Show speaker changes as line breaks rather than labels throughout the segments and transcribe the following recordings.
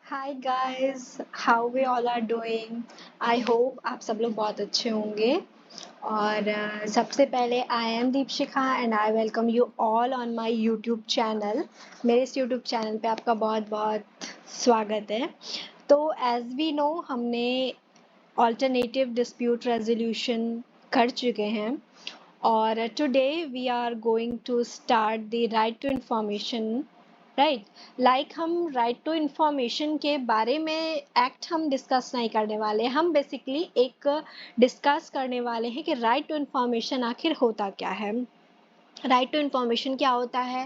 Hi guys, how we all are doing. I hope आप सब लोग बहुत अच्छे होंगे। और सबसे पहले I am Deepshikha and I welcome you all on my YouTube channel. मेरे इस यूट्यूब चैनल पे आपका बहुत बहुत स्वागत है। तो एज वी नो, हमने ऑल्टरनेटिव डिस्प्यूट रेजोल्यूशन कर चुके हैं और today we are going to start the right to information. Right, like हम राइट टू इंफॉर्मेशन के बारे में एक्ट हम डिस्कस नहीं करने वाले। हम बेसिकली एक डिस्कस करने वाले हैं कि राइट टू इंफॉर्मेशन आखिर होता क्या है, राइट टू इंफॉर्मेशन क्या होता है,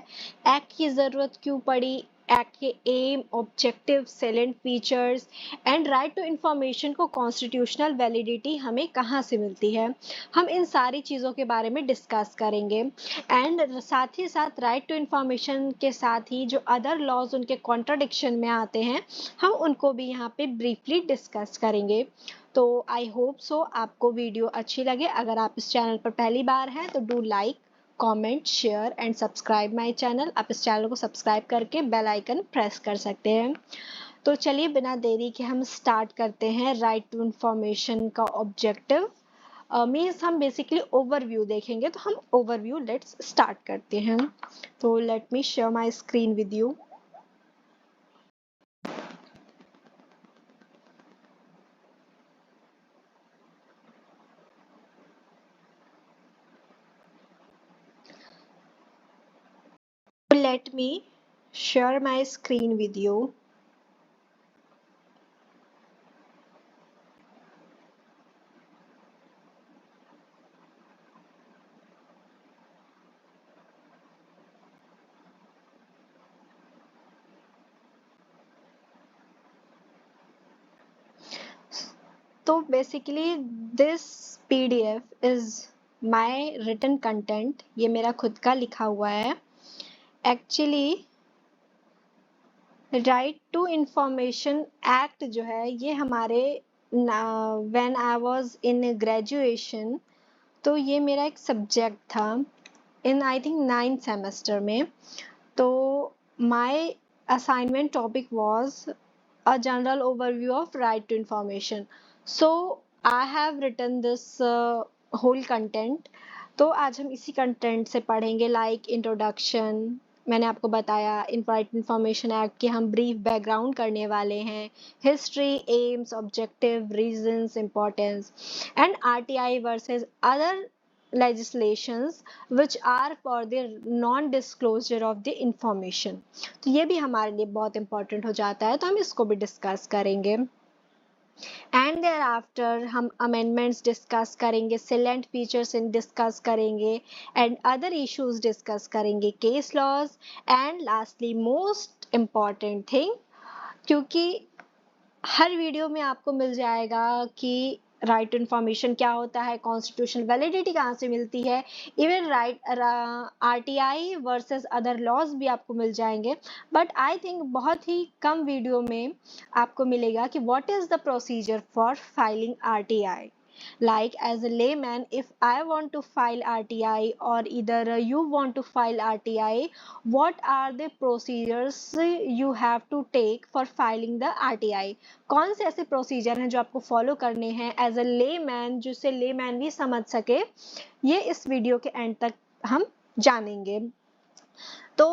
एक्ट की ज़रूरत क्यों पड़ी, एक्ट के aim, objective, salient features and right to information को कॉन्स्टिट्यूशनल वैलिडिटी हमें कहाँ से मिलती है। हम इन सारी चीज़ों के बारे में डिस्कस करेंगे एंड साथ ही साथ राइट टू इंफॉर्मेशन के साथ ही जो अदर लॉज उनके कॉन्ट्राडिक्शन में आते हैं, हम उनको भी यहाँ पे ब्रीफली डिस्कस करेंगे। तो आई होप सो आपको वीडियो अच्छी लगे। अगर आप इस चैनल पर पहली बार हैं तो do like, comment, share and subscribe my channel. आप इस चैनल को सब्सक्राइब करके बेल आइकन प्रेस कर सकते हैं। तो चलिए बिना देरी के हम स्टार्ट करते हैं। राइट टू इंफॉर्मेशन का ऑब्जेक्टिव मीन्स हम बेसिकली ओवरव्यू देखेंगे, तो हम ओवरव्यू लेट्स स्टार्ट करते हैं। तो let me share my screen with you. Let me share my screen with you. तो basically this PDF is my written content. ये मेरा खुद का लिखा हुआ है। Actually right to information act जो है ये हमारे when I was in graduation, तो ये मेरा एक सब्जेक्ट था इन आई थिंक 9th सेमेस्टर में। तो my assignment topic was a general overview of right to information. So I have written this whole content. तो आज हम इसी कंटेंट से पढ़ेंगे, लाइक इंट्रोडक्शन। मैंने आपको बताया राइट इंफॉर्मेशन एक्ट की हम ब्रीफ बैकग्राउंड करने वाले हैं, history, AIIMS, objective, reasons, importance and RTI versus other legislations which are for the non-disclosure of the information। तो ये भी हमारे लिए बहुत इंपॉर्टेंट हो जाता है, तो हम इसको भी डिस्कस करेंगे। एंड देयर आफ्टर हम अमेंडमेंट्स डिस्कस करेंगे, सिलेंट फीचर्स डिस्कस करेंगे एंड अदर इश्यूज डिस्कस करेंगे, case laws and lastly most important thing, क्योंकि हर वीडियो में आपको मिल जाएगा कि राइट टू इंफॉर्मेशन क्या होता है, कॉन्स्टिट्यूशनल वैलिडिटी कहाँ से मिलती है, even right RTI versus other laws भी आपको मिल जाएंगे। बट आई थिंक बहुत ही कम वीडियो में आपको मिलेगा कि what is the procedure for filing RTI। Like as a layman, if I want to file RTI or either you want to file RTI, what are the procedures you have to take for filing the RTI? कौन से ऐसे procedure हैं जो आपको follow करने हैं as a layman, जिससे layman भी समझ सके, ये इस वीडियो के एंड तक हम जानेंगे। तो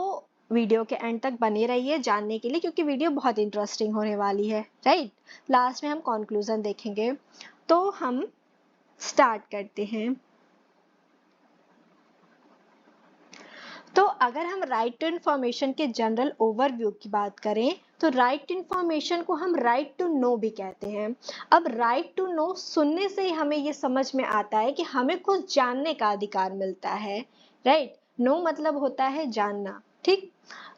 वीडियो के एंड तक बने रहिए जानने के लिए, क्योंकि वीडियो बहुत इंटरेस्टिंग होने वाली है। राइट, लास्ट में हम कंक्लूजन देखेंगे। तो हम स्टार्ट करते हैं। तो अगर हम राइट टू इंफॉर्मेशन के जनरल ओवरव्यू की बात करें, तो राइट टू इंफॉर्मेशन को हम राइट टू नो भी कहते हैं। अब राइट टू नो सुनने से ही हमें ये समझ में आता है कि हमें कुछ जानने का अधिकार मिलता है। राइट, नो मतलब होता है जानना। ठीक,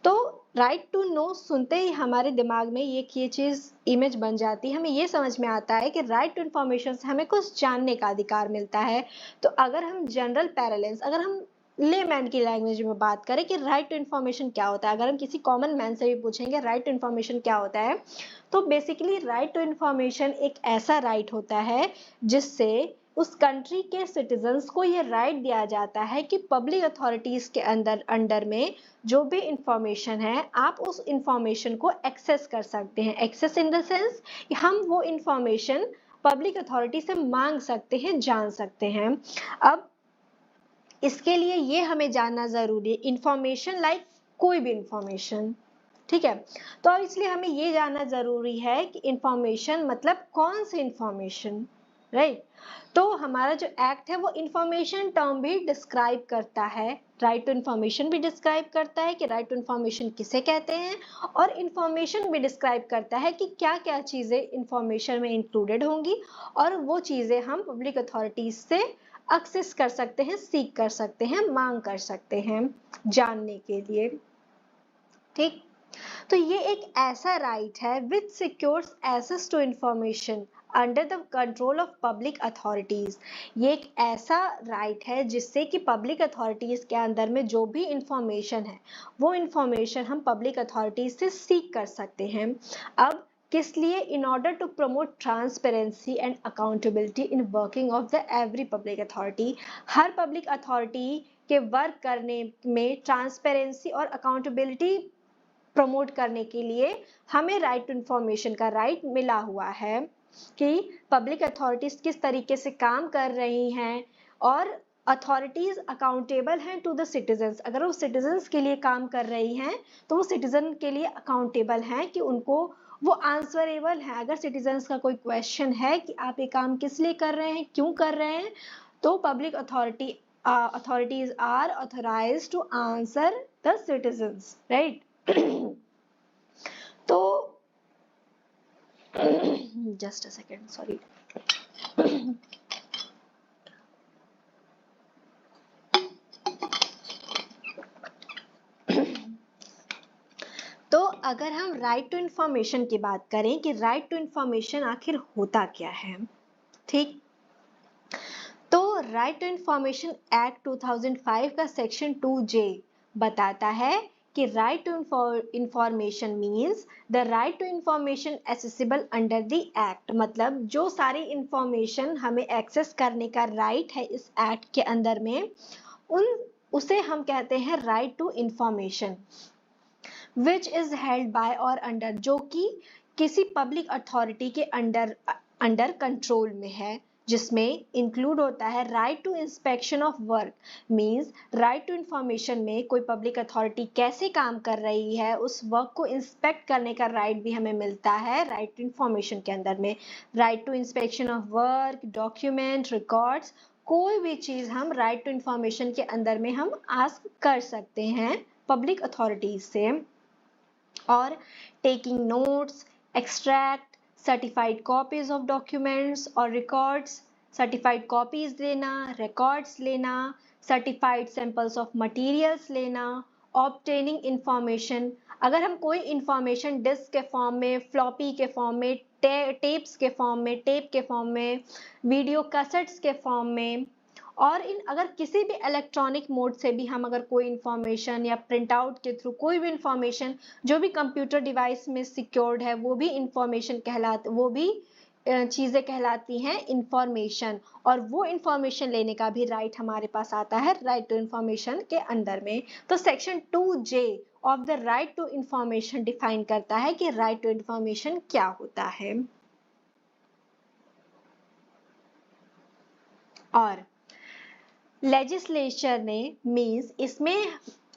तो राइट टू नो सुनते ही हमारे दिमाग में ये चीज इमेज बन जाती है, हमें ये समझ में आता है कि राइट टू इंफॉर्मेशन से हमें कुछ जानने का अधिकार मिलता है। तो अगर हम जनरल पैरेलेंस, अगर हम लेमैन की लैंग्वेज में बात करें कि राइट टू इंफॉर्मेशन क्या होता है, अगर हम किसी कॉमन मैन से भी पूछेंगे राइट टू इंफॉर्मेशन क्या होता है, तो बेसिकली राइट टू इंफॉर्मेशन एक ऐसा राइट होता है जिससे उस कंट्री के सिटीजन्स को ये राइट दिया जाता है कि पब्लिक अथॉरिटीज के अंडर में जो भी इंफॉर्मेशन है आप उस इंफॉर्मेशन को एक्सेस कर सकते हैं। एक्सेस इन द सेंस हम वो इंफॉर्मेशन पब्लिक अथॉरिटी से मांग सकते हैं, जान सकते हैं। अब इसके लिए ये हमें जानना जरूरी है, इंफॉर्मेशन लाइक कोई भी इंफॉर्मेशन, ठीक है। तो इसलिए हमें ये जानना जरूरी है कि इंफॉर्मेशन मतलब कौन सी इंफॉर्मेशन, राइट। तो हमारा जो एक्ट है वो इंफॉर्मेशन टर्म भी डिस्क्राइब करता है, राइट टू इंफॉर्मेशन भी डिस्क्राइब करता है कि राइट टू इंफॉर्मेशन किसे कहते हैं, और इंफॉर्मेशन भी डिस्क्राइब करता है कि क्या क्या चीजें इंफॉर्मेशन में इंक्लूडेड होंगी और वो चीजें हम पब्लिक अथॉरिटीज से एक्सेस कर सकते हैं, सीख कर सकते हैं, मांग कर सकते हैं जानने के लिए, ठीक। तो ये एक ऐसा राइट है which secures access to information under the control of public authorities. ये एक ऐसा राइट है जिससे कि पब्लिक अथॉरिटीज के अंदर में जो भी इंफॉर्मेशन है वो इंफॉर्मेशन हम पब्लिक अथॉरिटीज से सीख कर सकते हैं। अब किस लिए? In order to promote transparency and accountability in working of the every public authority. हर पब्लिक अथॉरिटी के वर्क करने में ट्रांसपेरेंसी और अकाउंटेबिलिटी प्रमोट करने के लिए हमें राइट टू इंफॉर्मेशन का राइट मिला हुआ है कि पब्लिक अथॉरिटीज किस तरीके से काम कर रही हैं और अथॉरिटीज अकाउंटेबल हैं टू द सिटीजन्स। अगर वो सिटीजन्स के लिए काम कर रही हैं तो वो सिटीजन के लिए अकाउंटेबल हैं कि उनको वो आंसरेबल है। अगर सिटीजन्स का कोई क्वेश्चन है कि आप ये काम किस लिए कर रहे हैं, क्यों कर रहे हैं, तो public authorities are authorized to answer the citizens, right? तो just a second, sorry. तो अगर हम राइट टू इंफॉर्मेशन की बात करें कि राइट टू इंफॉर्मेशन आखिर होता क्या है, ठीक। तो राइट टू इंफॉर्मेशन एक्ट 2005 का सेक्शन 2J बताता है कि right to information means the right to information accessible under the act. मतलब जो सारी इंफॉर्मेशन हमें एक्सेस करने का राइट है इस एक्ट के अंदर में उसे हम कहते हैं right to information, which is held by or under, जो कि किसी पब्लिक अथॉरिटी के अंडर कंट्रोल में है, जिसमें इंक्लूड होता है right to inspection of work. Means right to information में कोई पब्लिक अथॉरिटी कैसे काम कर रही है उस वर्क को इंस्पेक्ट करने का राइट भी हमें मिलता है राइट टू इंफॉर्मेशन के अंदर में। Right to inspection of work, document, records, कोई भी चीज हम राइट टू इंफॉर्मेशन के अंदर में हम आस्क कर सकते हैं पब्लिक अथॉरिटीज से। और taking notes, extract, certified copies of documents और रिकॉर्ड्स, सर्टिफाइड कॉपीज लेना, रिकॉर्ड्स लेना, सर्टिफाइड सैंपल्स ऑफ मटेरियल्स लेना, ऑब्टेनिंग इंफॉर्मेशन। अगर हम कोई इंफॉर्मेशन डिस्क के फॉर्म में, फ्लॉपी के फॉर्म में, टेप्स के फॉर्म में, टेप के फॉर्म में, वीडियो कैसेट्स के फॉर्म में, और अगर किसी भी इलेक्ट्रॉनिक मोड से भी हम अगर कोई इंफॉर्मेशन या प्रिंट आउट के थ्रू कोई भी इंफॉर्मेशन जो भी कंप्यूटर डिवाइस में सिक्योर्ड है वो भी इंफॉर्मेशन कहलाती, वो भी चीजें कहलाती हैं इंफॉर्मेशन। और वो इंफॉर्मेशन लेने का भी राइट हमारे पास आता है राइट टू इंफॉर्मेशन के अंदर में। तो section 2J of the right to information define करता है कि राइट टू इंफॉर्मेशन क्या होता है। और लेजिस्लेचर ने मीन्स इसमें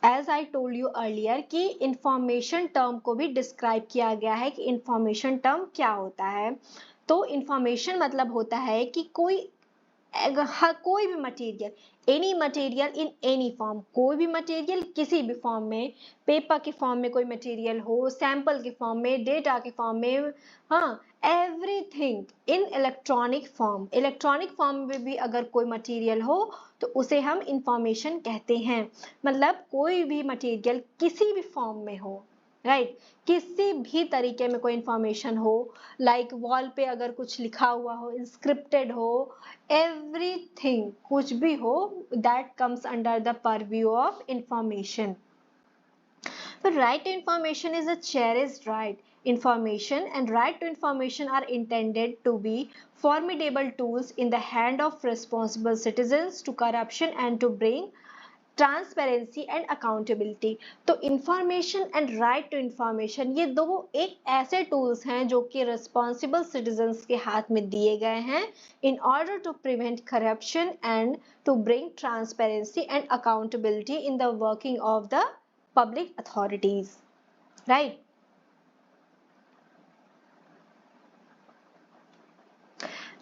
as I told you earlier कि इंफॉर्मेशन टर्म को भी डिस्क्राइब किया गया है कि इंफॉर्मेशन टर्म क्या होता है। तो इंफॉर्मेशन मतलब होता है कि कोई भी material, any material in any form, कोई भी मटेरियल किसी भी फॉर्म में, पेपर के फॉर्म में कोई मटेरियल हो, सैंपल के फॉर्म में, डेटा के फॉर्म में, हाँ, everything in electronic form. Electronic form में भी अगर कोई मटेरियल हो तो उसे हम इंफॉर्मेशन कहते हैं। मतलब कोई भी मटेरियल किसी भी फॉर्म में हो, राइट, किसी भी तरीके में कोई इंफॉर्मेशन हो, लाइक वॉल पे अगर कुछ लिखा हुआ हो, इंस्क्रिप्टेड हो, एवरीथिंग, कुछ भी हो, that comes under the purview of information. तो right to information is a cherished right information and right to information are intended to be formidable tools in the hand of responsible citizens to corruption and to bring transparency and accountability. तो information and right to information ये दो एक ऐसे tools हैं जो कि responsible citizens के हाथ में दिए गए हैं in order to prevent corruption and to bring transparency and accountability in the working of the public authorities, right.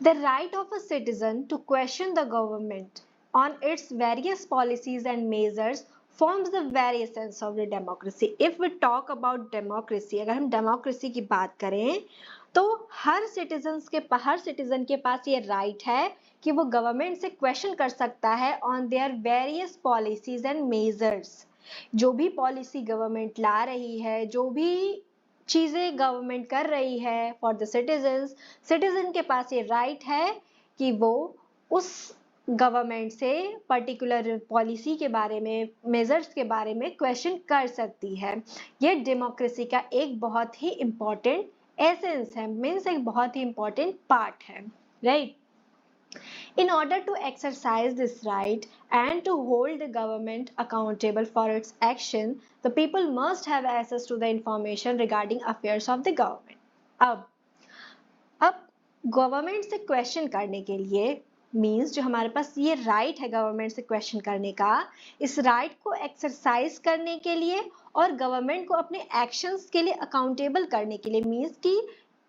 The right of a citizen to question the government on its various policies and measures forms the very essence of the democracy. If we talk about democracy, अगर हम democracy की बात करें तो हर citizen के पास ये right है कि वो गवर्नमेंट से क्वेश्चन कर सकता है on their various policies and measures. जो भी पॉलिसी गवर्नमेंट ला रही है, जो भी चीजें गवर्नमेंट कर रही है फॉर द सिटीजन के पास ये राइट है कि वो उस गवर्नमेंट से पर्टिकुलर पॉलिसी के बारे में, मेजर्स के बारे में क्वेश्चन कर सकती है। ये डेमोक्रेसी का एक बहुत ही इम्पोर्टेंट एसेंस है, मीन्स एक बहुत ही इम्पोर्टेंट पार्ट है, right. In order to exercise this right and to hold the government accountable for its action, the people must have access to the information regarding affairs of the government. अब government से question करने के लिए means जो हमारे पास ये right है government से क्वेश्चन करने का, इस राइट को एक्सरसाइज करने के लिए और गवर्नमेंट को अपने एक्शंस के लिए अकाउंटेबल करने के लिए, मीन्स कि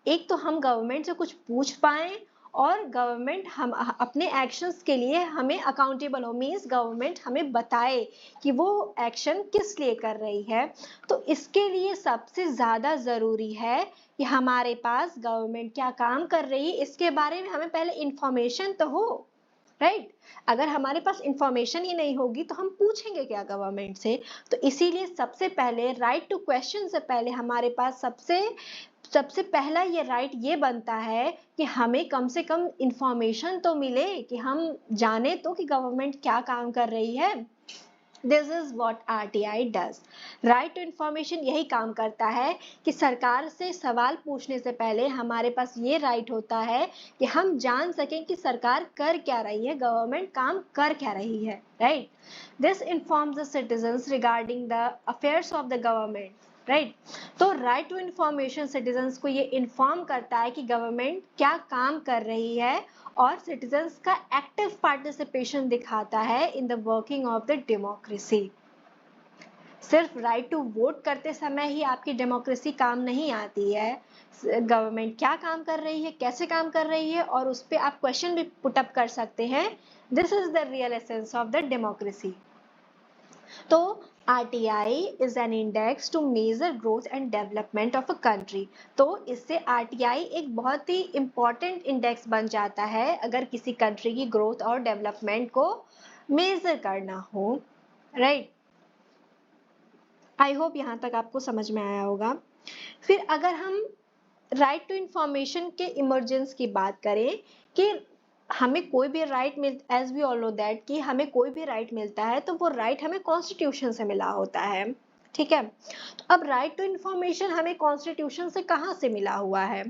एक तो हम गवर्नमेंट से कुछ पूछ पाएं और गवर्नमेंट हम अपने एक्शंस के लिए हमें अकाउंटेबल हो, मीन्स गवर्नमेंट हमें बताए कि वो एक्शन किस लिए कर रही है। तो इसके लिए सबसे ज़्यादा ज़रूरी है कि हमारे पास गवर्नमेंट क्या काम कर रही है इसके बारे में हमें पहले इंफॉर्मेशन तो हो, राइट। अगर हमारे पास इंफॉर्मेशन ही नहीं होगी तो हम पूछेंगे क्या गवर्नमेंट से। तो इसीलिए सबसे पहले राइट टू क्वेश्चन से पहले हमारे पास सबसे पहला ये राइट ये बनता है कि हमें कम से कम इंफॉर्मेशन तो मिले, कि हम जाने तो कि गवर्नमेंट क्या काम कर रही है। This is what RTI does. Right to information यही काम करता है कि सरकार से सवाल पूछने से पहले हमारे पास ये राइट होता है कि हम जान सकें कि सरकार कर क्या रही है, गवर्नमेंट काम कर क्या रही है, right. This informs the citizens regarding the affairs of the government, right. तो राइट टू इंफॉर्मेशन सिटीजन्स को ये इन्फॉर्म करता है कि गवर्नमेंट क्या काम कर रही है और सिटीजन्स का एक्टिव पार्टिसिपेशन दिखाता है इन the working of the democracy. सिर्फ राइट टू वोट करते समय ही आपकी डेमोक्रेसी काम नहीं आती है, गवर्नमेंट क्या काम कर रही है, कैसे काम कर रही है और उस पर आप क्वेश्चन भी पुटअप कर सकते हैं। This is the real essence of the democracy. तो RTI is an index to measure growth and development of a country. तो इससे RTI एक बहुत ही important index बन जाता है अगर किसी country की growth और development को measure करना हो, right? I hope यहाँ तक आपको समझ में आया होगा। फिर अगर हम right to information के emergence की बात करें कि हमें कोई भी right as we all know that कि हमें कोई भी राइट मिलता है तो वो राइट हमें कॉन्स्टिट्यूशन से मिला होता है, ठीक है। तो अब राइट टू इंफॉर्मेशन हमें कॉन्स्टिट्यूशन से कहाँ से मिला हुआ है,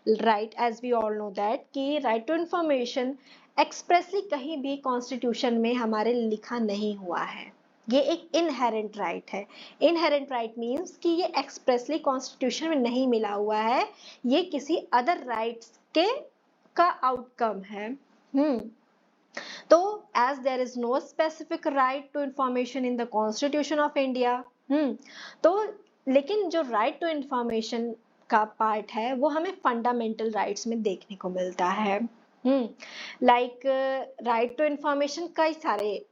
right as we all know that कि राइट टू इंफॉर्मेशन एक्सप्रेसली कहीं भी कॉन्स्टिट्यूशन में हमारे लिखा नहीं हुआ है। ये एक इनहेरेंट राइट है। इनहेरेंट राइट मीन्स कि ये एक्सप्रेसली कॉन्स्टिट्यूशन में नहीं मिला हुआ है, ये किसी अदर राइट्स के का आउटकम है। तो as there is no specific right to information in the Constitution of India, तो लेकिन जो right to information का पार्ट है वो हमें फंडामेंटल राइट्स में देखने को मिलता है। लाइक राइट टू इंफॉर्मेशन कई सारे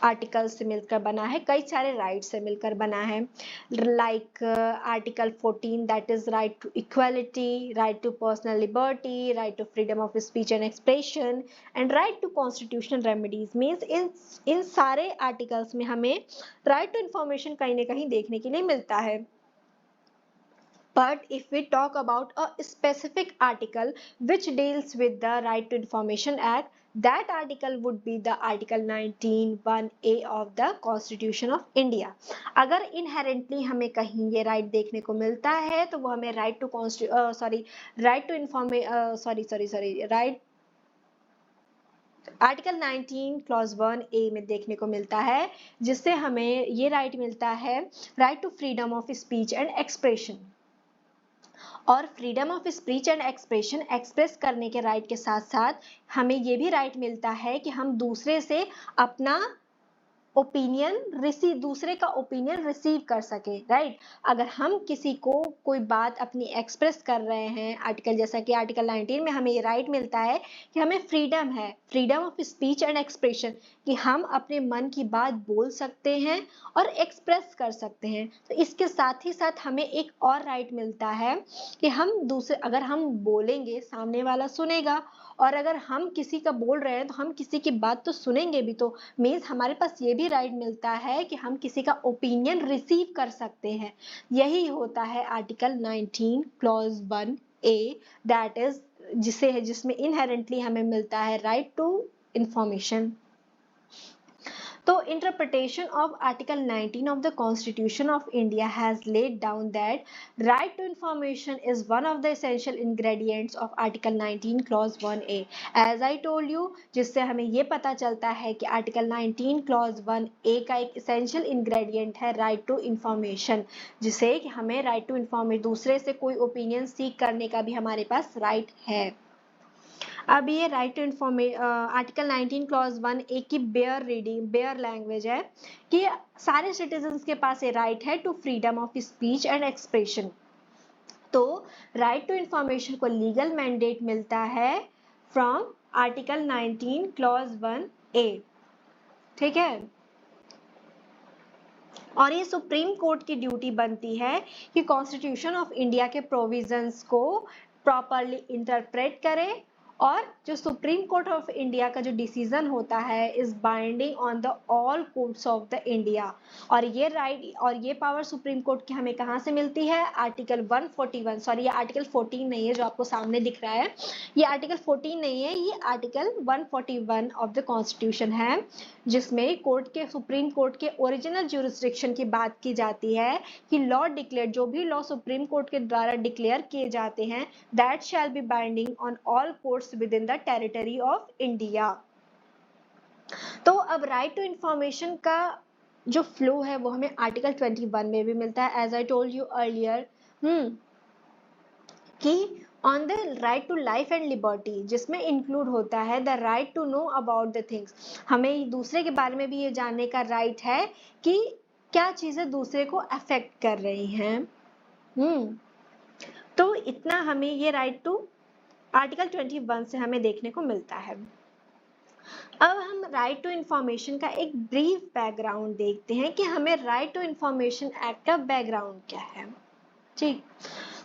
आर्टिकल से मिलकर बना है, कई सारे राइट से मिलकर बना है। Like article 14 that is right to equality, right to personal liberty, right to freedom of speech and expression and right to constitutional remedies. Means इन सारे आर्टिकल्स में हमें राइट टू इंफॉर्मेशन कहीं ना कहीं देखने के लिए मिलता है। But if we talk about a specific article which deals with the Right to Information Act, that article would be the article 19(1)(a) of the Constitution of India. अगर inherently हमें कहीं ये right देखने को मिलता है तो वो हमें right to right article 19 clause 1A में देखने को मिलता है, जिससे हमें ये राइट मिलता है, right to freedom of speech and expression. और freedom of speech and expression express करने के राइट के साथ साथ हमें ये भी राइट मिलता है कि हम दूसरे से अपना दूसरे का ओपिनियन रिसीव कर सके, राइट। अगर हम किसी को कोई बात अपनी एक्सप्रेस कर रहे हैं, आर्टिकल जैसा कि आर्टिकल 19 में हमें ये राइट मिलता है कि हमें फ्रीडम है, freedom of speech and expression, कि हम अपने मन की बात बोल सकते हैं और एक्सप्रेस कर सकते हैं। तो इसके साथ ही साथ हमें एक और राइट मिलता है कि अगर हम बोलेंगे सामने वाला सुनेगा, और अगर हम किसी का बोल रहे हैं तो हम किसी की बात तो सुनेंगे भी, तो मीन्स हमारे पास ये भी राइट मिलता है कि हम किसी का ओपिनियन रिसीव कर सकते हैं। यही होता है article 19 clause 1A, that is जिसमें इनहेरेंटली हमें मिलता है राइट टू इंफॉर्मेशन। तो interpretation of Article 19 of the Constitution of India has laid down that right to information is one of the essential ingredients of Article 19 Clause 1A. As I told you, जिससे हमें ये पता चलता है कि Article 19 Clause 1A का एक essential ingredient है right to information, जिसे कि हमें right to information, दूसरे से कोई opinion seek करने का भी हमारे पास right है। अब ये right to article 19 clause 1A की बेयर लैंग्वेज है कि सारे सिटीजन्स के पास ये राइट है to freedom of speech and expression. तो राइट टू इंफॉर्मेशन को लीगल मैंडेट मिलता है फ्रॉम आर्टिकल 19 क्लॉज 1A, ठीक है। और ये सुप्रीम कोर्ट की ड्यूटी बनती है कि कॉन्स्टिट्यूशन ऑफ इंडिया के प्रोविजंस को प्रॉपरली इंटरप्रेट करे, और जो सुप्रीम कोर्ट ऑफ इंडिया का जो डिसीजन होता है is binding on the all courts of the India. और ये राइट और ये पावर सुप्रीम कोर्ट की हमें कहाँ से मिलती है? आर्टिकल 141, सॉरी ये आर्टिकल 14 नहीं है जो आपको सामने दिख रहा है, ये आर्टिकल 14 नहीं है, ये आर्टिकल 141 ऑफ द कॉन्स्टिट्यूशन है, जिसमें सुप्रीम कोर्ट के ओरिजिनल ज्यूरिसडिक्शन की बात की जाती है कि लॉ डिक्लेयर, जो भी लॉ सुप्रीम कोर्ट के द्वारा डिक्लेयर किए जाते हैं, that shall be binding on all courts with in the territory of India. तो अब राइट टू इंफॉर्मेशन का जो फ्लो है वो हमें आर्टिकल 21 में भी मिलता है, as I told you earlier, कि on the right to life and liberty, जिसमें इंक्लूड होता है the right to know about the things, हमें दूसरे के बारे में भी ये जानने का राइट है कि क्या चीजें दूसरे को अफेक्ट कर रही हैं। तो इतना हमें ये राइट टू आर्टिकल 21 से हमें देखने को मिलता है। अब हम राइट टू इंफॉर्मेशन का एक ब्रीफ बैकग्राउंड देखते हैं कि हमें राइट टू इंफॉर्मेशन एक्ट का बैकग्राउंड क्या है, ठीक।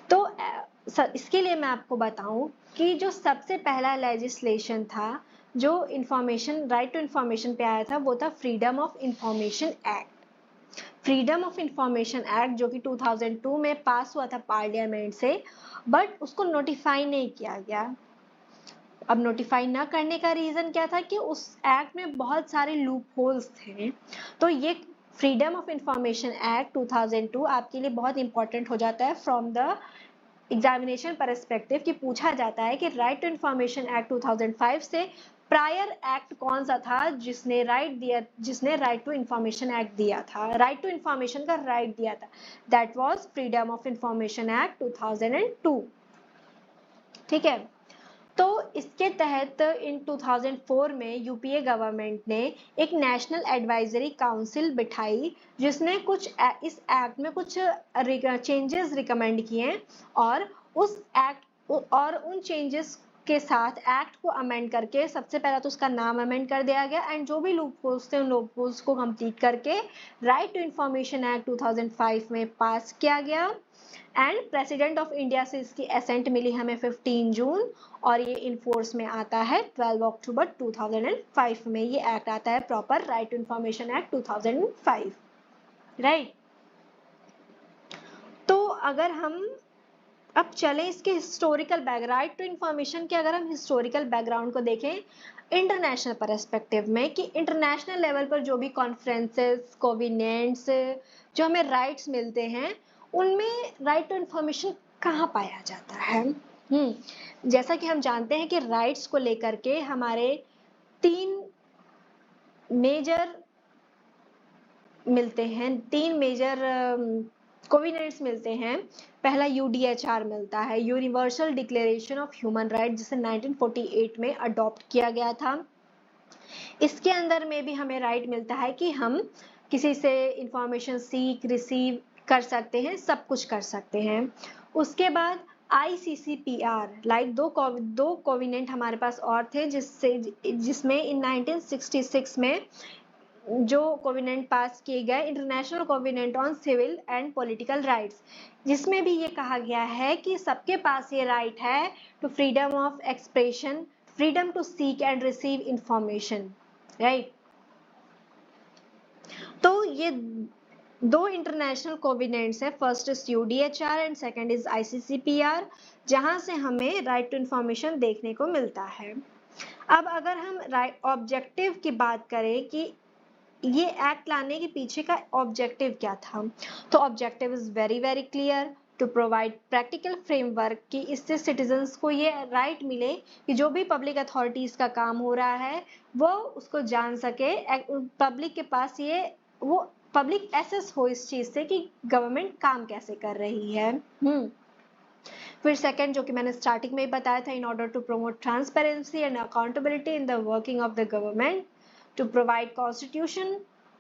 तो इसके लिए मैं आपको बताऊं कि जो सबसे पहला लेजिस्लेशन था जो राइट टू इंफॉर्मेशन पे आया था, वो था freedom of information act. Freedom of information act जो कि 2002 में पास हुआ था पार्लियामेंट से, बट उसको नोटिफाई नहीं किया गया। अब नोटिफाई ना करने का रीजन क्या था कि उस एक्ट में बहुत सारे लूप होल्स थे। तो ये फ्रीडम ऑफ इंफॉर्मेशन एक्ट 2002 आपके लिए बहुत इंपॉर्टेंट हो जाता है फ्रॉम द एग्जामिनेशन परस्पेक्टिव, कि पूछा जाता है कि राइट टू इंफॉर्मेशन एक्ट 2005 से प्रायर एक्ट कौन सा था जिसने राइट टू इंफॉर्मेशन एक्ट दिया था, राइट टू इंफॉर्मेशन का राइट दिया था। That was freedom of information act 2002, ठीक है। तो इसके तहत इन 2004 में यूपीए गवर्नमेंट ने एक नेशनल एडवाइजरी काउंसिल बिठाई, जिसने इस एक्ट में कुछ चेंजेस रिकमेंड किए, और उन चेंजेस के साथ एक्ट को अमेंड करके सबसे पहला तो उसका नाम अमेंड कर दिया गया, एंड जो भी लूपहोल्स थे उन लूपहोल्स को कंप्लीट करके राइट टू इंफॉर्मेशन एक्ट 2005 में पास किया गया। एंड प्रेसिडेंट ऑफ इंडिया से इसकी एसेंट मिली हमें 15 जून, और ये इनफोर्स में आता है 12 अक्टूबर 2005 में। ये एक्ट आता है proper right to information act 2005, right. तो अगर हम अब चलें इसके हिस्टोरिकल राइट टू इंफॉर्मेशन के अगर हम हिस्टोरिकल बैकग्राउंड को देखें इंटरनेशनल परस्पेक्टिव में, कि इंटरनेशनल लेवल पर जो भी कॉन्फ्रेंसेस, कोविनेंट्स, जो हमें राइट्स मिलते हैं, उनमें राइट टू इंफॉर्मेशन कहाँ पाया जाता है। जैसा कि हम जानते हैं कि राइट्स को लेकर के हमारे 3 मेजर मिलते हैं, 3 मेजर कोविनेंट्स मिलते हैं। पहला यूडीएचआर मिलता है, universal declaration of human right, जिसे 1948 में अडॉप्ट किया गया था। इसके अंदर में भी हमें राइट मिलता है कि हम किसी से इंफॉर्मेशन सीख, रिसीव कर सकते हैं, सब कुछ कर सकते हैं। उसके बाद ICCPR, लाइक दो कोविनेंट हमारे पास और थे, जिसमें इन 1966 में जो कोविनेंट पास किए गए, international covenant on civil and political rights, जिसमें भी ये कहा गया है कि सबके पास ये राइट है to freedom of expression, freedom to seek and receive information, right. तो ये 2 इंटरनेशनल कोविनेंट्स है, first is UDHR and second is ICCPR, जहां से हमें राइट टू इंफॉर्मेशन देखने को मिलता है। अब अगर हम ऑब्जेक्टिव की बात करें कि ये एक्ट लाने के पीछे का ऑब्जेक्टिव क्या था, तो objective is very very clear, to provide practical framework, कि इससे सिटीजन्स को ये राइट मिले कि जो भी पब्लिक अथॉरिटीज का काम हो रहा है वो उसको जान सके, पब्लिक के पास ये वो पब्लिक एसेस हो इस चीज से कि गवर्नमेंट काम कैसे कर रही है। फिर सेकंड, जो कि मैंने स्टार्टिंग में ही बताया था, in order to promote transparency and accountability in the working of the government, to provide constitution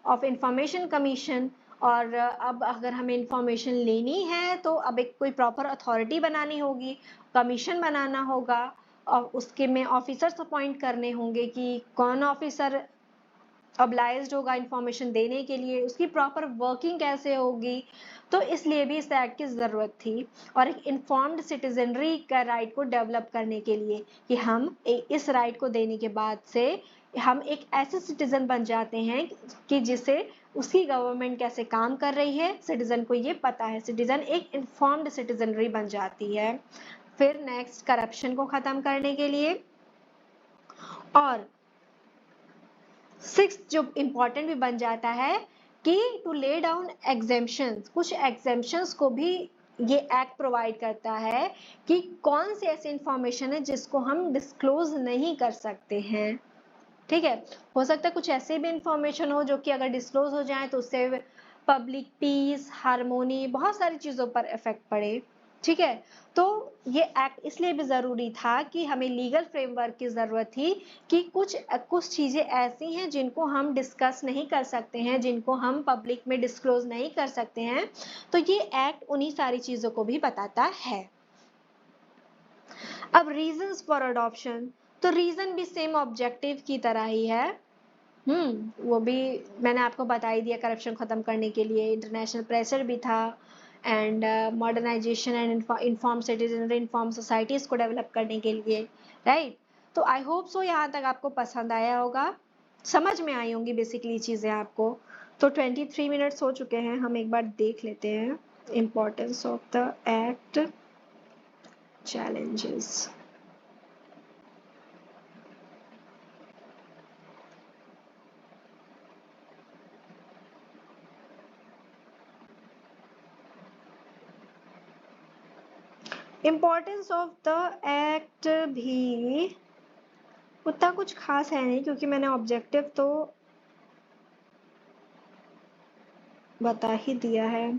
of information commission, और अब अगर हमें इंफॉर्मेशन लेनी है तो अब एक कोई प्रॉपर अथॉरिटी बनानी होगी, कमीशन बनाना होगा, और उसके में ऑफिसर्स अपॉइंट करने होंगे कि कौन ऑफिसर ऑब्लाइज्ड होगा इंफॉर्मेशन देने के लिए, उसकी प्रॉपर वर्किंग कैसे होगी। तो इसलिए भी इस एक्ट की ज़रूरत थी, और एक इन्फॉर्म्ड सिटीजनरी का राइट को डेवलप करने के लिए, कि हम इस राइट को देने के बाद से हम एक ऐसे सिटीजन बन जाते हैं कि जिसे उसकी गवर्नमेंट कैसे काम कर रही है सिटीजन को ये पता है, सिटीजन एक इन्फॉर्म्ड सिटीजनरी बन जाती है। फिर नेक्स्ट, करप्शन को ख़त्म करने के लिए, और 6 जो इम्पॉर्टेंट भी बन जाता है कि टू ले डाउन एग्जेम्पशंस, कुछ एग्जेम्पशंस को भी ये एक्ट प्रोवाइड करता है कि कौन से ऐसे इंफॉर्मेशन है जिसको हम डिस्क्लोज नहीं कर सकते हैं। ठीक है, हो सकता है कुछ ऐसे भी इंफॉर्मेशन हो जो कि अगर डिस्क्लोज हो जाए तो उससे पब्लिक पीस, हार्मोनी, बहुत सारी चीज़ों पर इफेक्ट पड़े। ठीक है, तो ये एक्ट इसलिए भी ज़रूरी था कि हमें लीगल फ्रेमवर्क की ज़रूरत थी कि कुछ चीज़ें ऐसी हैं जिनको हम डिस्कस नहीं कर सकते हैं, जिनको हम पब्लिक में डिस्क्लोज नहीं कर सकते हैं, तो ये एक्ट उन्हीं सारी चीज़ों को भी बताता है। अब रीजंस फॉर अडॉप्शन, तो रीजन भी सेम ऑब्जेक्टिव की तरह ही है। वो भी मैंने आपको बता ही दिया, करप्शन खत्म करने के लिए, इंटरनेशनल प्रेशर भी था, and modernisation and inform citizen, inform societies को डेवलप करने के लिए, राइट। तो आई होप सो यहाँ तक आपको पसंद आया होगा, समझ में आई होंगी बेसिकली चीज़ें आपको। तो 23 मिनट्स हो चुके हैं, हम एक बार देख लेते हैं importance of the act, challenges. Importance of the act भी उतना कुछ खास है नहीं, क्योंकि मैंने ऑब्जेक्टिव तो बता ही दिया है।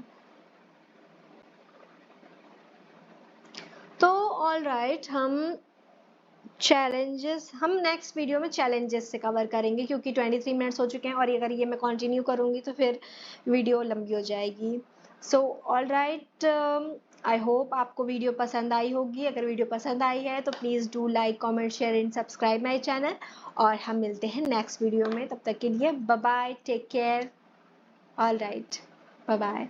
तो ऑल राइट, हम चैलेंजेस हम नेक्स्ट वीडियो में चैलेंजेस से कवर करेंगे, क्योंकि 23 मिनट्स हो चुके हैं, और अगर ये मैं कंटिन्यू करूँगी तो फिर वीडियो लंबी हो जाएगी। So all right, I hope आपको वीडियो पसंद आई होगी। अगर वीडियो पसंद आई है तो please do like, comment, share and subscribe my channel, और हम मिलते हैं नेक्स्ट वीडियो में। तब तक के लिए bye bye, take care. All right, bye bye.